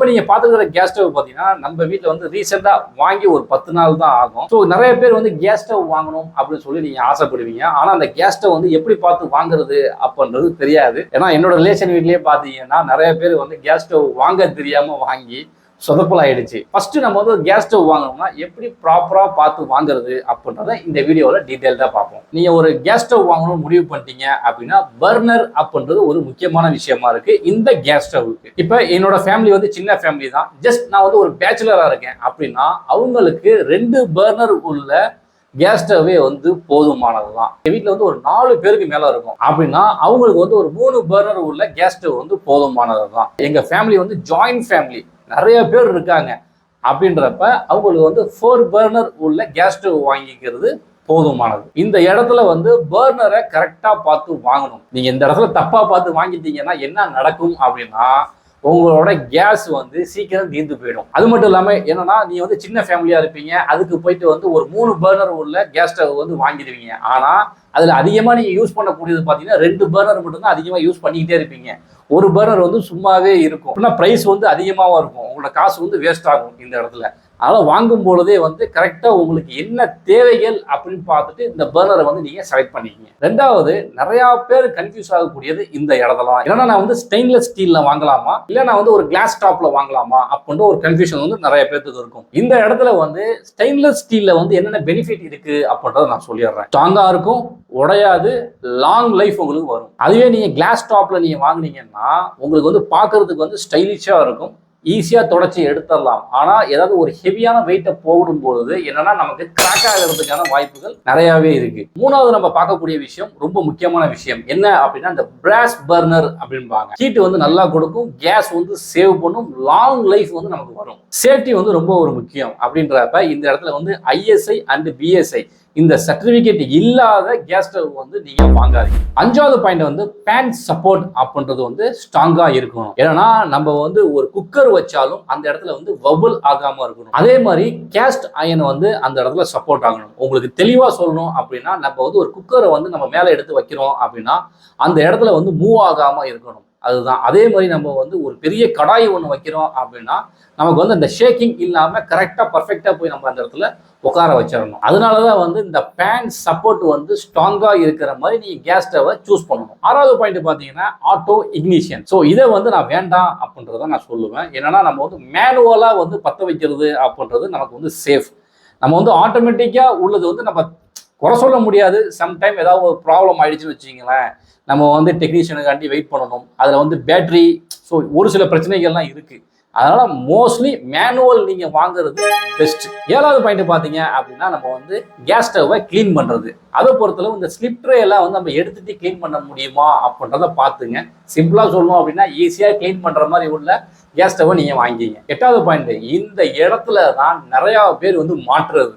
இப்போ நீங்க பாத்துக்கிற கேஸ் ஸ்டவ் பாத்தீங்கன்னா நம்ம வீட்டுல வந்து ரீசெண்டா வாங்கி ஒரு 10 நாள் தான் ஆகும். ஸோ நிறைய பேர் வந்து கேஸ் ஸ்டவ் வாங்கணும் அப்படின்னு சொல்லி நீங்க ஆசைப்படுவீங்க. ஆனா அந்த கேஸ் ஸ்டவ் வந்து எப்படி பார்த்து வாங்குறது அப்படின்றது தெரியாது. ஏன்னா என்னோட ரிலேஷன் வீட்லயே பாத்தீங்கன்னா நிறைய பேர் வந்து கேஸ் ஸ்டவ் வாங்க தெரியாம வாங்கி சொதப்பல் ஆயிடுச்சு. ஃபர்ஸ்ட் நம்ம வந்து ஒரு கேஸ் ஸ்டவ் வாங்கணும்னா எப்படி ப்ராப்பரா பார்த்து வாங்குறது அப்படின்றத இந்த வீடியோல டீடைல்டா பார்ப்போம். நீங்க ஒரு கேஸ் ஸ்டவ் வாங்கணும்னு முடிவு பண்ணிட்டீங்க அப்படின்னா பர்னர் அப்படின்றது ஒரு முக்கியமான விஷயமா இருக்கு இந்த கேஸ் ஸ்டவ்வுக்கு. இப்ப என்னோட ஃபேமிலி வந்து சின்ன ஃபேமிலி தான். ஜஸ்ட் நான் வந்து ஒரு பேச்சுலரா இருக்கேன் அப்படின்னா அவங்களுக்கு 2 பர்னர் உள்ள கேஸ் ஸ்டவ்வே வந்து போதுமானது தான். வீட்டில் வந்து ஒரு 4 பேருக்கு மேல இருக்கும் அப்படின்னா அவங்களுக்கு வந்து ஒரு 3 பர்னர் உள்ள கேஸ் ஸ்டவ் வந்து போதுமானது தான். எங்க ஃபேமிலி வந்து ஜாயிண்ட் ஃபேமிலி, நிறைய பேர் இருக்காங்க அப்படின்றப்ப அவங்களுக்கு வந்து 4 பர்னர் உள்ள கேஸ் ஸ்டவ் வாங்கிக்கிறது போதுமானது. இந்த இடத்துல வந்து பர்னரை கரெக்டா பார்த்து வாங்கணும். நீங்க இந்த இடத்துல தப்பா பார்த்து வாங்கிட்டீங்கன்னா என்ன நடக்கும் அப்படின்னா உங்களோட கேஸ் வந்து சீக்கிரம் தீர்ந்து போயிடும். அது மட்டும் இல்லாம என்னன்னா நீங்க வந்து சின்ன ஃபேமிலியா இருப்பீங்க, அதுக்கு போயிட்டு வந்து ஒரு 3 பர்னர் உள்ள கேஸ் ஸ்டவ் வந்து வாங்கிடுவீங்க. ஆனா அதுல அதிகமா நீங்க யூஸ் பண்ணக்கூடியது பாத்தீங்கன்னா 2 பர்னர் மட்டும் தான் அதிகமா யூஸ் பண்ணிக்கிட்டே இருப்பீங்க. ஒரு பர்னர் வந்து சும்மாவே இருக்கும். பிரைஸ் வந்து அதிகமாகவும் இருக்கும். உங்களோட காசு வந்து வேஸ்ட் ஆகும் இந்த இடத்துல. அதனால வாங்கும் பொழுதே வந்து கரெக்டா உங்களுக்கு என்ன தேவைகள் அப்படின்னு பார்த்துட்டு இந்த பர்னரை வந்து நீங்க செலக்ட் பண்ணிக்கீங்க. ரெண்டாவது, நிறைய பேர் கன்ஃபியூஸ் ஆகக்கூடியது இந்த இடத்துல. ஏன்னா நான் வந்து ஸ்டெயின்லெஸ் ஸ்டீல்ல வாங்கலாமா இல்ல நான் வந்து ஒரு கிளாஸ் டாப்ல வாங்கலாமா அப்படின்ற ஒரு கன்ஃபியூஷன் வந்து நிறைய பேருக்கு இருக்கும். இந்த இடத்துல வந்து ஸ்டெயின்லெஸ் ஸ்டீல்ல வந்து என்னென்ன பெனிஃபிட் இருக்கு அப்படின்றத நான் சொல்லிடுறேன். ஸ்ட்ராங்கா இருக்கும், உடையாது, லாங் லைஃப் உங்களுக்கு வரும். அதுவே நீங்க கிளாஸ் டாப்ல நீங்க வாங்கினீங்கன்னா உங்களுக்கு வந்து பார்க்கறதுக்கு வந்து ஸ்டைலிஷா இருக்கும், ஈஸியா தொடச்சி எடுத்துடலாம். ஆனா ஏதாவது ஒரு ஹெவியான வெயிட்டை போடும் பொழுது என்னன்னா நமக்கு கிராக் ஆகிறதுக்கான வாய்ப்புகள் நிறையவே இருக்கு. மூணாவது நம்ம பார்க்கக்கூடிய விஷயம் ரொம்ப முக்கியமான விஷயம் என்ன அப்படின்னா இந்த பிராஸ் பர்னர் அப்படின்பாங்க. ஹீட் வந்து நல்லா கொடுக்கும், கேஸ் வந்து சேவ் பண்ணும், லாங் லைஃப் வந்து நமக்கு வரும். சேஃப்டி வந்து ரொம்ப ஒரு முக்கியம் அப்படின்றப்ப இந்த இடத்துல வந்து ISI அண்ட் BSI இந்த சர்டிபிகேட் இல்லாத கேஸ் ஸ்டவ் வந்து நீங்க வாங்காதீங்க. அஞ்சாவது பாயிண்ட் வந்து பேன் சப்போர்ட் அப்படின்றது வந்து ஸ்ட்ராங்கா இருக்கணும். ஏன்னா நம்ம வந்து ஒரு குக்கர் வச்சாலும் அந்த இடத்துல வந்து வபுல் ஆகாம இருக்கணும். அதே மாதிரி கேஸ்ட் அயன் வந்து அந்த இடத்துல சப்போர்ட் ஆகணும். உங்களுக்கு தெளிவா சொல்லணும் அப்படின்னா நம்ம வந்து ஒரு குக்கரை வந்து நம்ம மேல எடுத்து வைக்கிறோம் அப்படின்னா அந்த இடத்துல வந்து மூவ் ஆகாம இருக்கணும். அதுதான். அதே மாதிரி நம்ம வந்து ஒரு பெரிய கடாய் ஒன்று வைக்கிறோம் அப்படின்னா நமக்கு வந்து அந்த ஷேக்கிங் இல்லாம கரெக்டா பர்ஃபெக்டா போய் நம்ம அந்த இடத்துல உட்கார வச்சிடணும். அதனாலதான் வந்து இந்த பேன் சப்போர்ட் வந்து ஸ்ட்ராங்கா இருக்கிற மாதிரி நீங்க கேஸ் ஸ்டவை சூஸ் பண்ணணும். ஆறாவது பாயிண்ட் பாத்தீங்கன்னா ஆட்டோ இக்னிஷன். ஸோ இதை வந்து நான் வேண்டாம் அப்படின்றத நான் சொல்லுவேன். என்னன்னா நம்ம வந்து மேனுவலா வந்து பத்த வைக்கிறது அப்படின்றது நமக்கு வந்து சேஃப். நம்ம வந்து ஆட்டோமேட்டிக்கா உள்ளது வந்து நம்ம குறை சொல்ல முடியாது. சம்டைம் ஏதாவது ஒரு ப்ராப்ளம் ஆயிடுச்சுன்னு வச்சுங்களேன், நம்ம வந்து டெக்னீஷியனுக்காண்டி வெயிட் பண்ணணும். அதில் வந்து பேட்டரி, ஸோ ஒரு சில பிரச்சனைகள்லாம் இருக்குது. அதனால மோஸ்ட்லி மேனுவல் நீங்க வாங்குறது பெஸ்ட். ஏழாவது பாயிண்ட் பாத்தீங்க அப்படின்னா நம்ம வந்து கேஸ் ஸ்டவ்வை கிளீன் பண்றது. அதை பொறுத்தளவு இந்த ஸ்லிப் ட்ரே எல்லாம் வந்து நம்ம எடுத்துட்டு கிளீன் பண்ண முடியுமா அப்படின்றத பாத்துங்க. சிம்பிளா சொல்லணும் அப்படின்னா ஈஸியா கிளீன் பண்ற மாதிரி உள்ள கேஸ் ஸ்டவ்வை நீங்க வாங்கிங்க. எட்டாவது பாயிண்ட், இந்த இடத்துல தான் நிறைய பேர் வந்து மாற்றுறது.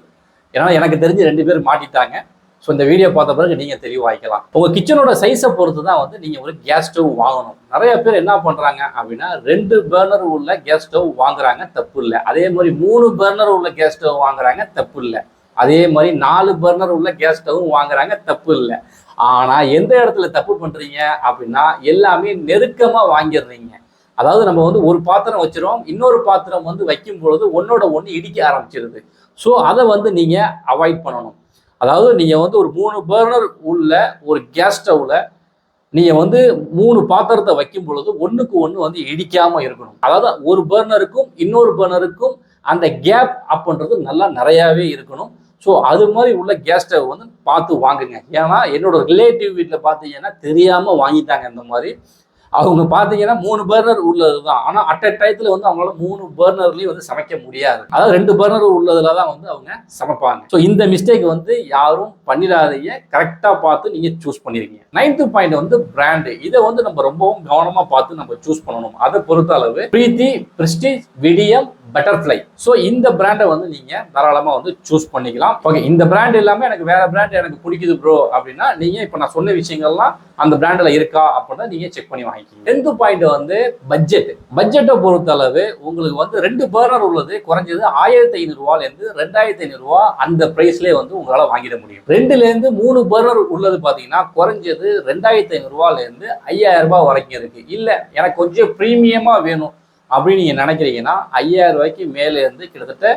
ஏன்னா எனக்கு தெரிஞ்சு 2 பேர் மாட்டிட்டாங்க. ஸோ இந்த வீடியோ பார்த்த பிறகு நீங்கள் தெளிவாய்க்கலாம். உங்கள் கிச்சனோட சைஸை பொறுத்து தான் வந்து நீங்கள் ஒரு கேஸ் ஸ்டவ் வாங்கணும். நிறைய பேர் என்ன பண்ணுறாங்க அப்படின்னா 2 பர்னர் உள்ள கேஸ் ஸ்டவ் வாங்குறாங்க, தப்பு இல்லை. அதே மாதிரி 3 பர்னர் உள்ள கேஸ் ஸ்டவ் வாங்குறாங்க, தப்பு இல்லை. அதே மாதிரி 4 பர்னர் உள்ள கேஸ் ஸ்டவ்வும் வாங்குறாங்க, தப்பு இல்லை. ஆனால் எந்த இடத்துல தப்பு பண்ணுறீங்க அப்படின்னா எல்லாமே நெருக்கமாக வாங்கிடுறீங்க. அதாவது நம்ம வந்து ஒரு பாத்திரம் வச்சிரும், இன்னொரு பாத்திரம் வந்து வைக்கும் பொழுது ஒன்னோட ஒன்று இடிக்க ஆரம்பிச்சிருது. ஸோ அதை வந்து நீங்கள் அவாய்ட் பண்ணணும். அதாவது நீங்க வந்து ஒரு 3 பர்னர் உள்ள ஒரு கேஸ் ஸ்டவ்ல நீங்க வந்து 3 பாத்திரத்தை வைக்கும் பொழுது ஒண்ணுக்கு ஒண்ணு வந்து இடிக்காம இருக்கணும். அதாவது ஒரு பர்னருக்கும் இன்னொரு பர்னருக்கும் அந்த கேப் அப்படின்றது நல்லா நிறையாவே இருக்கணும். ஸோ அது மாதிரி உள்ள கேஸ் ஸ்டவ் வந்து பார்த்து வாங்குங்க. ஏன்னா என்னோட ரிலேட்டிவ் வீட்டில் பார்த்தீங்கன்னா தெரியாம வாங்கிட்டாங்க. இந்த மாதிரி அவங்க பார்த்தீங்கன்னா 3 பர்னர் உள்ளது தான். ஆனால் அட் அ டயத்தில் வந்து அவங்களால 3 பர்னர்லையும் வந்து சமைக்க முடியாது. அதாவது 2 பர்னர் உள்ளதுல தான் வந்து அவங்க சமைப்பாங்க. ஸோ இந்த மிஸ்டேக் வந்து யாரும் பண்ணிடாதீங்க. கரெக்டாக பார்த்து நீங்கள் சூஸ் பண்ணிருக்கீங்க. 9th பாயிண்ட் வந்து பிராண்டு. இதை வந்து நம்ம ரொம்பவும் கவனமாக பார்த்து நம்ம சூஸ் பண்ணணும். அதை பொறுத்த அளவு பிரீத்தி, பிரெஸ்டீஜ், விடியம், பட்டர்ஃப்ளை. ஸோ இந்த பிராண்டை வந்து நீங்க தாராளமா வந்து சூஸ் பண்ணிக்கலாம். ஓகே, இந்த பிராண்ட் இல்லாம எனக்கு வேற பிராண்ட் எனக்கு பிடிக்குது ப்ரோ அப்படின்னா நீங்க இப்ப நான் சொன்ன விஷயங்கள்லாம் அந்த பிராண்ட்ல இருக்கா அப்படின்னா நீங்க செக் பண்ணி வாங்கிக்கீங்க. 10th பாயிண்ட் வந்து பட்ஜெட். பட்ஜெட்டை பொறுத்த அளவு உங்களுக்கு வந்து 2 பர்னர் உள்ளது குறைஞ்சது 1500 ரூபாயில இருந்து 2500 ரூபாய் அந்த பிரைஸ்லேயே வந்து உங்களால வாங்கிட முடியும். 2ல இருந்து 3 பர்னர் உள்ளது பாத்தீங்கன்னா குறைஞ்சது 2500 ரூபாயில இருந்து 5000 ரூபாய் வரைக்கும் இருக்கு. இல்ல எனக்கு கொஞ்சம் பிரீமியமா வேணும் அப்படின்னு நீங்கள் நினைக்கிறீங்கன்னா 5000 ரூபாய்க்கு மேலே இருந்து கிட்டத்தட்ட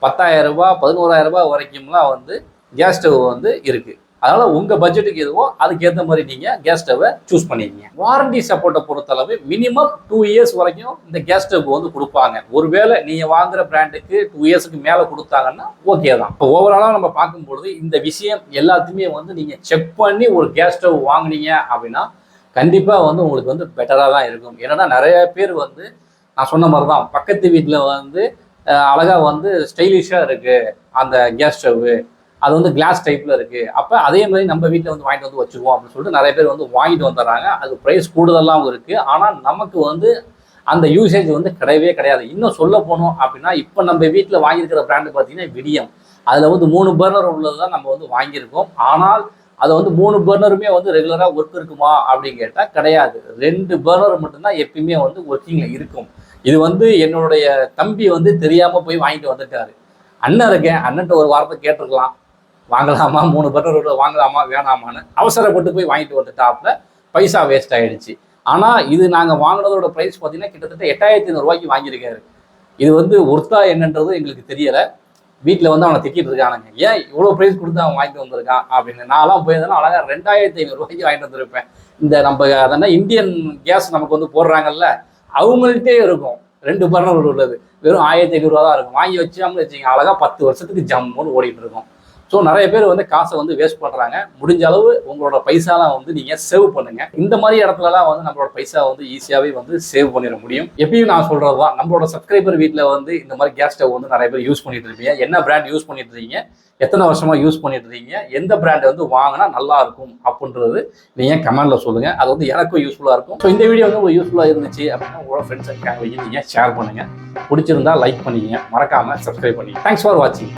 10,000 ரூபாய் 11,000 ரூபாய் வரைக்கும்லாம் வந்து கேஸ் ஸ்டவ் வந்து இருக்குது. அதனால் உங்கள் பட்ஜெட்டுக்கு எதுவோ அதுக்கேற்ற மாதிரி நீங்கள் கேஸ் ஸ்டவ்வை சூஸ் பண்ணிக்கங்க. வாரண்டி சப்போர்ட்டை பொறுத்தளவு மினிமம் 2 இயர்ஸ் வரைக்கும் இந்த கேஸ் ஸ்டவ் வந்து கொடுப்பாங்க. ஒருவேளை நீங்கள் வாங்குற பிராண்டுக்கு 2 இயர்ஸுக்கு மேலே கொடுத்தாங்கன்னா ஓகே தான். இப்போ ஓவராலாக நம்ம பார்க்கும்பொழுது இந்த விஷயம் எல்லாத்தையுமே வந்து நீங்கள் செக் பண்ணி ஒரு கேஸ் ஸ்டவ் வாங்கினீங்க அப்படின்னா கண்டிப்பாக வந்து உங்களுக்கு வந்து பெட்டராக தான் இருக்கும். ஏன்னா நிறைய பேர் வந்து நான் சொன்ன மாதிரி தான் பக்கத்து வீட்டில் வந்து அழகாக வந்து ஸ்டைலிஷாக இருக்குது அந்த கேஸ் ஸ்டவ்வு, அது வந்து கிளாஸ் டைப்பில் இருக்குது, அப்போ அதே மாதிரி நம்ம வீட்டில் வந்து வாங்கிட்டு வந்து வச்சுக்குவோம் அப்படின்னு சொல்லிட்டு நிறைய பேர் வந்து வாங்கிட்டு வந்துடுறாங்க. அது ப்ரைஸ் கூடுதலாகவும் இருக்குது, ஆனால் நமக்கு வந்து அந்த யூசேஜ் வந்து கிடையாது. இன்னும் சொல்ல போனோம் அப்படின்னா இப்போ நம்ம வீட்டில் வாங்கியிருக்கிற பிராண்டு பார்த்தீங்கன்னா விடியம், அதில் வந்து 3 பர்னர் உள்ளது தான் நம்ம வந்து வாங்கியிருக்கோம். ஆனால் அதை வந்து 3 பர்னருமே வந்து ரெகுலராக ஒர்க் இருக்குமா அப்படின்னு கேட்டால் கிடையாது. 2 பர்னர் மட்டும்தான் எப்பயுமே வந்து ஒர்க்கிங்கில் இருக்கும். இது வந்து என்னுடைய தம்பி வந்து தெரியாமல் போய் வாங்கிட்டு வந்துட்டாரு. அண்ணன் இருக்கேன், அண்ணன்ட்ட ஒரு வாரத்தை கேட்டிருக்கலாம் வாங்கலாமா 3 பர்னர் வாங்கலாமா வேணாமான்னு, அவசரப்பட்டு போய் வாங்கிட்டு வந்துட்டாப்புல, பைசா வேஸ்ட் ஆகிடுச்சு. ஆனால் இது நாங்கள் வாங்கினதோட ப்ரைஸ் பார்த்தீங்கன்னா கிட்டத்தட்ட 8,500 ரூபாய்க்கு வாங்கியிருக்காரு. இது வந்து ஒர்த்தா என்னன்றது எங்களுக்கு தெரியலை. வீட்டில் வந்து அவனை திட்டிட்டு இருக்கானுங்க, ஏன் இவ்வளோ ப்ரைஸ் கொடுத்து அவன் வாங்கிட்டு வந்திருக்கான் அப்படின்னு. நான்லாம் போயிருந்தேன்னா அழகாக 2,500 ரூபாய்க்கு வாங்கிட்டு வந்திருப்பேன். இந்த நம்ம அதனால் இந்தியன் கேஸ் நமக்கு வந்து போடுறாங்கல்ல, அவங்கள்ட்டே இருக்கும் 2 பர்னர் உள்ளது, வெறும் 1,500 ரூபா தான் இருக்கும். வாங்கி வச்சாமல் வச்சுங்க அழகாக 10 வருஷத்துக்கு ஜம்முன்னு ஓடிட்டு இருக்கும். ஸோ நிறைய பேர் வந்து காசை வந்து வேஸ்ட் பண்ணுறாங்க. முடிஞ்ச அளவு உங்களோட பைசாலாம் வந்து நீங்கள் சேவ் பண்ணுங்கள். இந்த மாதிரி இடத்துலலாம் வந்து நம்மளோட பைசா வந்து ஈஸியாகவே வந்து சேவ் பண்ணிட முடியும். எப்பயும் நான் சொல்கிறது தான், நம்மளோட சப்ஸ்கிரைபர் வீட்டில் வந்து இந்த மாதிரி கேஸ் ஸ்டவ் வந்து நிறைய பேர் யூஸ் பண்ணிட்டு இருக்கீங்க. என்ன பிராண்ட் யூஸ் பண்ணிட்டு இருக்கீங்க, எத்தனை வருஷமாக யூஸ் பண்ணிட்டு இருக்கீங்க, எந்த பிராண்ட் வந்து வாங்கினா நல்லா இருக்கும் அப்படின்றது நீங்கள் கமெண்ட்டில் சொல்லுங்கள். அது வந்து எனக்கும் யூஸ்ஃபுல்லாக இருக்கும். ஸோ இந்த வீடியோ வந்து உங்களுக்கு யூஸ்ஃபுல்லாக இருந்துச்சு அப்படின்னா உங்களோட ஃப்ரெண்ட்ஸ் அண்ட் ஃபேமிலிக்கு நீங்கள் ஷேர் பண்ணுங்கள். பிடிச்சிருந்தா லைக் பண்ணிக்கங்க, மறக்காமல் சப்ஸ்கிரைப் பண்ணிக்கங்க. தேங்க்ஸ் ஃபார் வாட்சிங்.